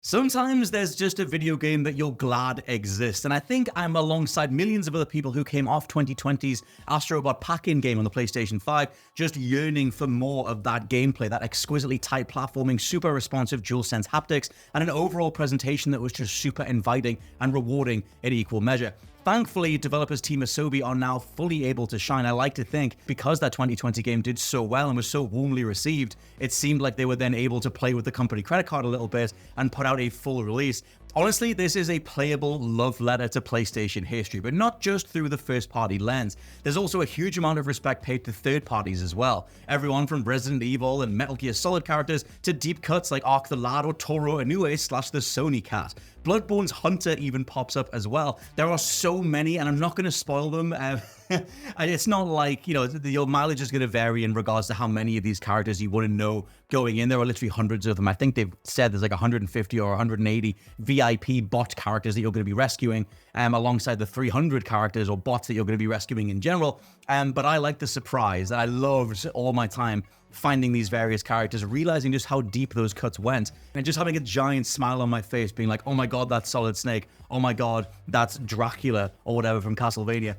Sometimes there's just a video game that you're glad exists, and I think I'm alongside millions of other people who came off 2020's Astrobot pack-in game on the PlayStation 5, just yearning for more of that gameplay, that exquisitely tight platforming, super responsive DualSense haptics, and an overall presentation that was just super inviting and rewarding in equal measure. Thankfully, developers Team Asobi are now fully able to shine. I like to think because that 2020 game did so well and was so warmly received, it seemed like they were then able to play with the company credit card a little bit and put out a full release. Honestly, this is a playable love letter to PlayStation history, but not just through the first-party lens. There's also a huge amount of respect paid to third parties as well. Everyone from Resident Evil and Metal Gear Solid characters to deep cuts like Ark the Lad or Toro Inoue / the Sony cat. Bloodborne's Hunter even pops up as well. There are so many, and I'm not going to spoil them. It's not like, your mileage is going to vary in regards to how many of these characters you want to know going in. There are literally hundreds of them. I think they've said there's like 150 or 180 VIP bot characters that you're going to be rescuing alongside the 300 characters or bots that you're going to be rescuing in general. But I like the surprise. I loved all my time finding these various characters, realizing just how deep those cuts went, and just having a giant smile on my face, being like, oh my god, that's Solid Snake. Oh my god, that's Dracula or whatever from Castlevania.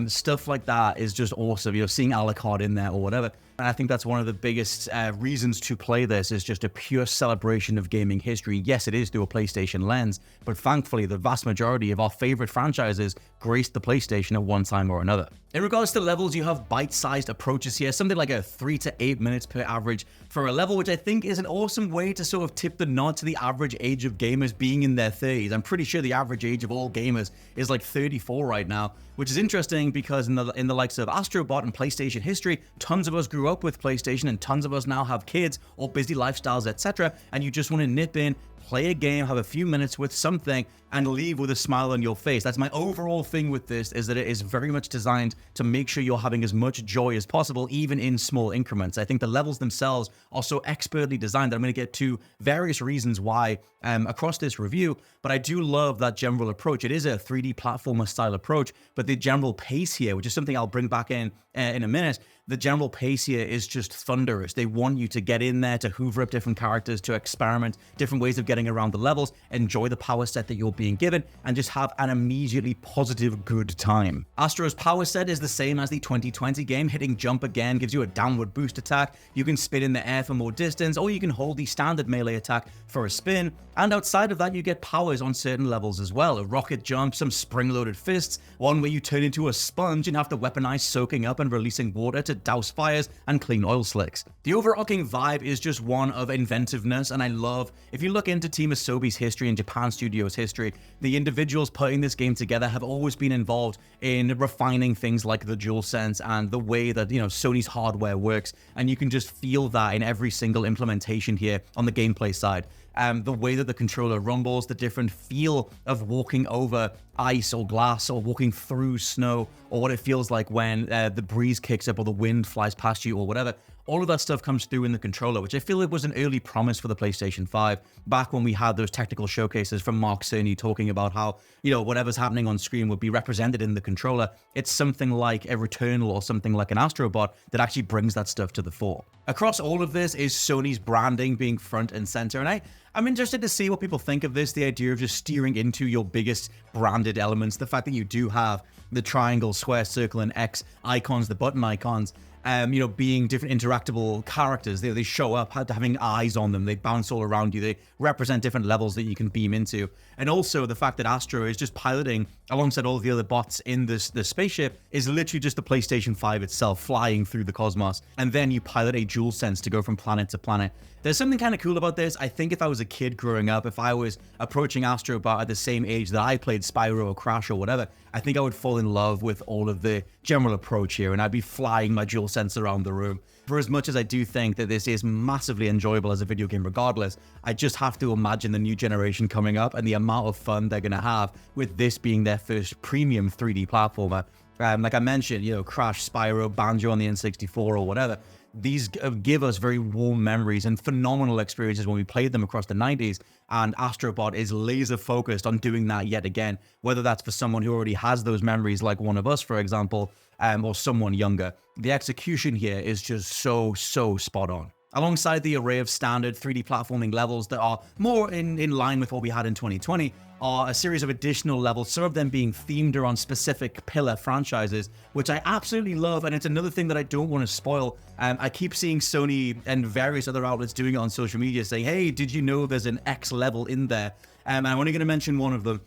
Stuff like that is just awesome. Seeing Alucard in there or whatever. And I think that's one of the biggest reasons to play this, is just a pure celebration of gaming history. Yes, it is through a PlayStation lens, but thankfully the vast majority of our favorite franchises graced the PlayStation at one time or another. In regards to levels, you have bite-sized approaches here, something like a 3 to 8 minutes per average for a level, which I think is an awesome way to sort of tip the nod to the average age of gamers being in their 30s. I'm pretty sure the average age of all gamers is like 34 right now, which is interesting because in the likes of Astrobot and PlayStation history, tons of us grew up with PlayStation and tons of us now have kids or busy lifestyles, etc. And you just want to nip in, play a game, have a few minutes with something, and leave with a smile on your face. That's my overall thing with this, is that it is very much designed to make sure you're having as much joy as possible, even in small increments. I think the levels themselves are so expertly designed that I'm going to get to various reasons why across this review, but I do love that general approach. It is a 3D platformer style approach, but the general pace here, which is something I'll bring back in a minute, the general pace here is just thunderous. They want you to get in there, to hoover up different characters, to experiment different ways of getting around the levels, enjoy the power set that you're being given, and just have an immediately positive good time. Astro's power set is the same as the 2020 game. Hitting jump again gives you a downward boost attack. You can spin in the air for more distance, or you can hold the standard melee attack for a spin. And outside of that, you get powers on certain levels as well. A rocket jump, some spring-loaded fists, one where you turn into a sponge and have to weaponize soaking up and releasing water to douse fires and clean oil slicks. The overarching vibe is just one of inventiveness, and I love, if you look into Team Asobi's history and Japan Studios' history, the individuals putting this game together have always been involved in refining things like the DualSense and the way that, Sony's hardware works, and you can just feel that in every single implementation here on the gameplay side. The way that the controller rumbles, the different feel of walking over ice or glass or walking through snow, or what it feels like when the breeze kicks up or the wind flies past you or whatever. All of that stuff comes through in the controller, which I feel it was an early promise for the PlayStation 5, back when we had those technical showcases from Mark Cerny talking about how, whatever's happening on screen would be represented in the controller. It's something like a Returnal or something like an Astrobot that actually brings that stuff to the fore. Across all of this is Sony's branding being front and center, and I'm interested to see what people think of this, the idea of just steering into your biggest branded elements, the fact that you do have the triangle, square, circle, and X icons, the button icons, being different interactable characters. They show up having eyes on them. They bounce all around you. They represent different levels that you can beam into. And also the fact that Astro is just piloting alongside all the other bots in the spaceship is literally just the PlayStation 5 itself flying through the cosmos. And then you pilot a DualSense to go from planet to planet. There's something kind of cool about this. I think if I was a kid growing up, if I was approaching Astrobot at the same age that I played Spyro or Crash or whatever, I think I would fall in love with all of the general approach here, and I'd be flying my DualSense around the room. For as much as I do think that this is massively enjoyable as a video game regardless, I just have to imagine the new generation coming up and the amount of fun they're going to have with this being their first premium 3D platformer. Like I mentioned, Crash, Spyro, Banjo on the N64 or whatever. These give us very warm memories and phenomenal experiences when we played them across the 90s, and Astrobot is laser focused on doing that yet again, whether that's for someone who already has those memories like one of us, for example, or someone younger. The execution here is just so spot on. Alongside the array of standard 3D platforming levels that are more in line with what we had in 2020, are a series of additional levels, some of them being themed around specific pillar franchises, which I absolutely love, and it's another thing that I don't want to spoil. I keep seeing Sony and various other outlets doing it on social media saying, hey, did you know there's an X level in there? I'm only going to mention one of them.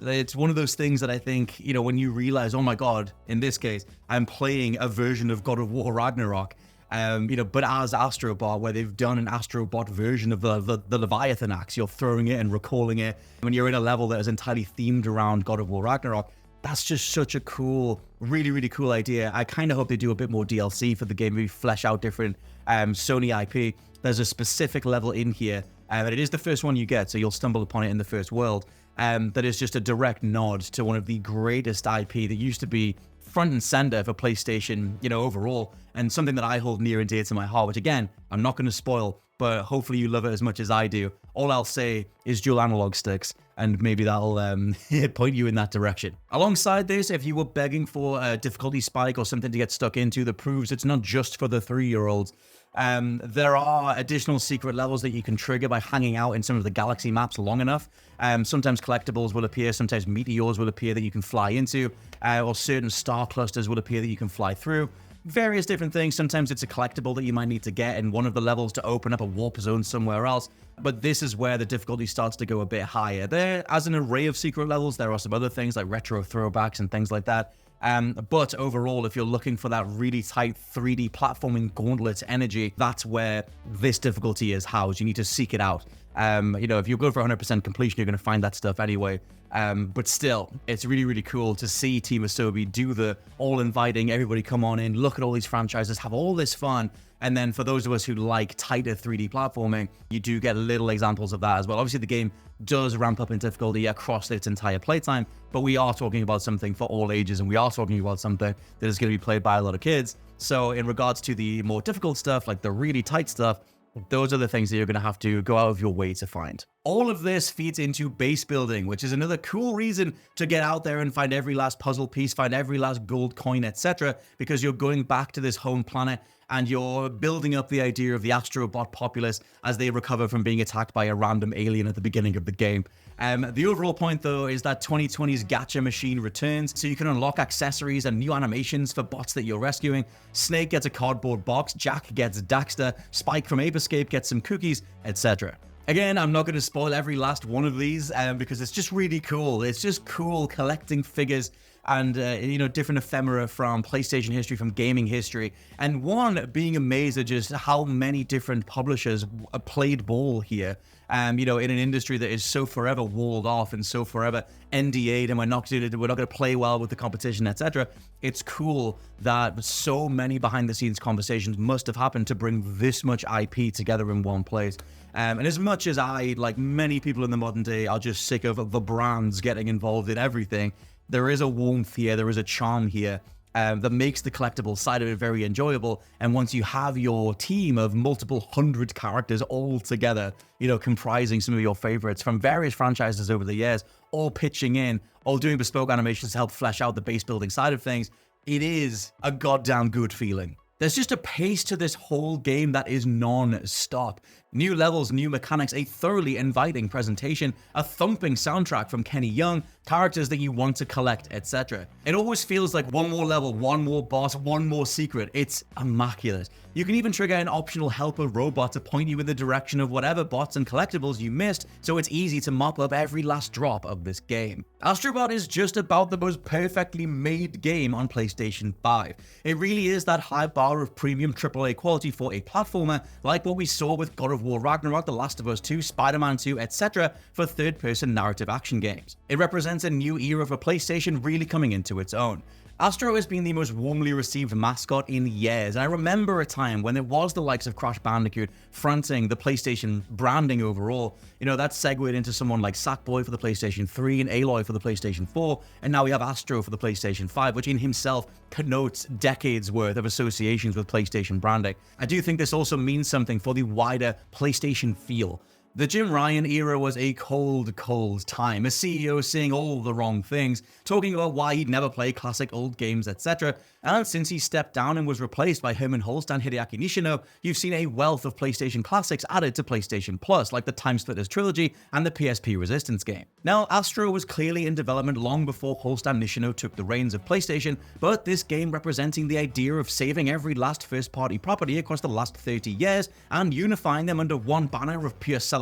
It's one of those things that I think, you know, when you realize, oh my God, in this case, I'm playing a version of God of War Ragnarok, you know, but as Astro Bot, where they've done an Astro Bot version of the Leviathan axe. You're throwing it and recalling it. When you're in a level that is entirely themed around God of War Ragnarok, that's just such a cool, really, really cool idea. I kind of hope they do a bit more DLC for the game, maybe flesh out different Sony IP. There's a specific level in here, and it is the first one you get, so you'll stumble upon it in the first world. That is just a direct nod to one of the greatest IP that used to be front and center for PlayStation, you know, overall, and something that I hold near and dear to my heart, which again, I'm not going to spoil, but hopefully you love it as much as I do. All I'll say is dual analog sticks, and maybe that'll point you in that direction. Alongside this, if you were begging for a difficulty spike or something to get stuck into that proves it's not just for the 3-year-olds, there are additional secret levels that you can trigger by hanging out in some of the galaxy maps long enough. Sometimes collectibles will appear, sometimes meteors will appear that you can fly into, or certain star clusters will appear that you can fly through. Various different things. Sometimes it's a collectible that you might need to get in one of the levels to open up a warp zone somewhere else. But this is where the difficulty starts to go a bit higher. There, as an array of secret levels, there are some other things like retro throwbacks and things like that. But overall, if you're looking for that really tight 3D platforming gauntlet energy, that's where this difficulty is housed. You need to seek it out. You know, if you go for 100% completion, you're going to find that stuff anyway. But still, it's really, really cool to see Team Asobi do the all-inviting, everybody come on in, look at all these franchises, have all this fun. And then for those of us who like tighter 3D platforming, you do get little examples of that as well. Obviously, the game does ramp up in difficulty across its entire playtime, but we are talking about something for all ages, and we are talking about something that is going to be played by a lot of kids. So in regards to the more difficult stuff, like the really tight stuff, those are the things that you're going to have to go out of your way to find. All of this feeds into base building, which is another cool reason to get out there and find every last puzzle piece, find every last gold coin, etc., because you're going back to this home planet and you're building up the idea of the Astro Bot populace as they recover from being attacked by a random alien at the beginning of the game. The overall point, though, is that 2020's gacha machine returns, so you can unlock accessories and new animations for bots that you're rescuing. Snake gets a cardboard box, Jack gets Daxter, Spike from Ape Escape gets some cookies, etc. Again, I'm not going to spoil every last one of these because it's just really cool. It's just cool collecting figures and, you know, different ephemera from PlayStation history, from gaming history. And one, being amazed at just how many different publishers played ball here. You know, in an industry that is so forever walled off and so forever NDA'd, and we're not going to play well with the competition, etc. It's cool that so many behind-the-scenes conversations must have happened to bring this much IP together in one place. And as much as I, like many people in the modern day, are just sick of the brands getting involved in everything, there is a warmth here, there is a charm here that makes the collectible side of it very enjoyable. And once you have your team of multiple hundred characters all together, you know, comprising some of your favorites from various franchises over the years, all pitching in, all doing bespoke animations to help flesh out the base building side of things, it is a goddamn good feeling. There's just a pace to this whole game that is non-stop. New levels, new mechanics, a thoroughly inviting presentation, a thumping soundtrack from Kenny Young, characters that you want to collect, etc. It always feels like one more level, one more boss, one more secret. It's immaculate. You can even trigger an optional helper robot to point you in the direction of whatever bots and collectibles you missed, so it's easy to mop up every last drop of this game. Astrobot is just about the most perfectly made game on PlayStation 5. It really is that high bar of premium AAA quality for a platformer, like what we saw with God of War Ragnarok, The Last of Us 2, Spider-Man 2, etc. for third-person narrative action games. It represents a new era for PlayStation really coming into its own. Astro has been the most warmly received mascot in years, and I remember a time when it was the likes of Crash Bandicoot fronting the PlayStation branding overall. You know, that segued into someone like Sackboy for the PlayStation 3 and Aloy for the PlayStation 4, and now we have Astro for the PlayStation 5, which in himself connotes decades worth of associations with PlayStation branding. I do think this also means something for the wider PlayStation feel. The Jim Ryan era was a cold, cold time, a CEO saying all the wrong things, talking about why he'd never play classic old games, etc. And since he stepped down and was replaced by Hermen Hulst and Hideaki Nishino, you've seen a wealth of PlayStation classics added to PlayStation Plus, like the Time Splitters trilogy and the PSP Resistance game. Now, Astro was clearly in development long before Hulst and Nishino took the reins of PlayStation, but this game representing the idea of saving every last first-party property across the last 30 years and unifying them under one banner of pure celebration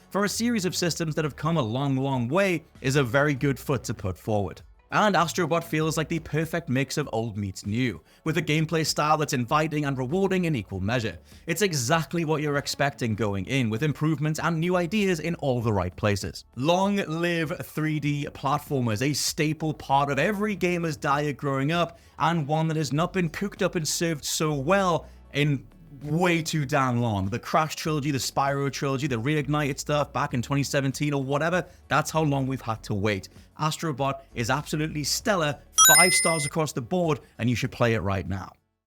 for a series of systems that have come a long, long way is a very good foot to put forward. And Astrobot feels like the perfect mix of old meets new, with a gameplay style that's inviting and rewarding in equal measure. It's exactly what you're expecting going in, with improvements and new ideas in all the right places. Long live 3D platformers, a staple part of every gamer's diet growing up, and one that has not been cooked up and served so well in way too damn long. The Crash trilogy, the Spyro trilogy, the Reignited stuff back in 2017 or whatever, that's how long we've had to wait. Astrobot is absolutely stellar, 5 stars across the board, and you should play it right now.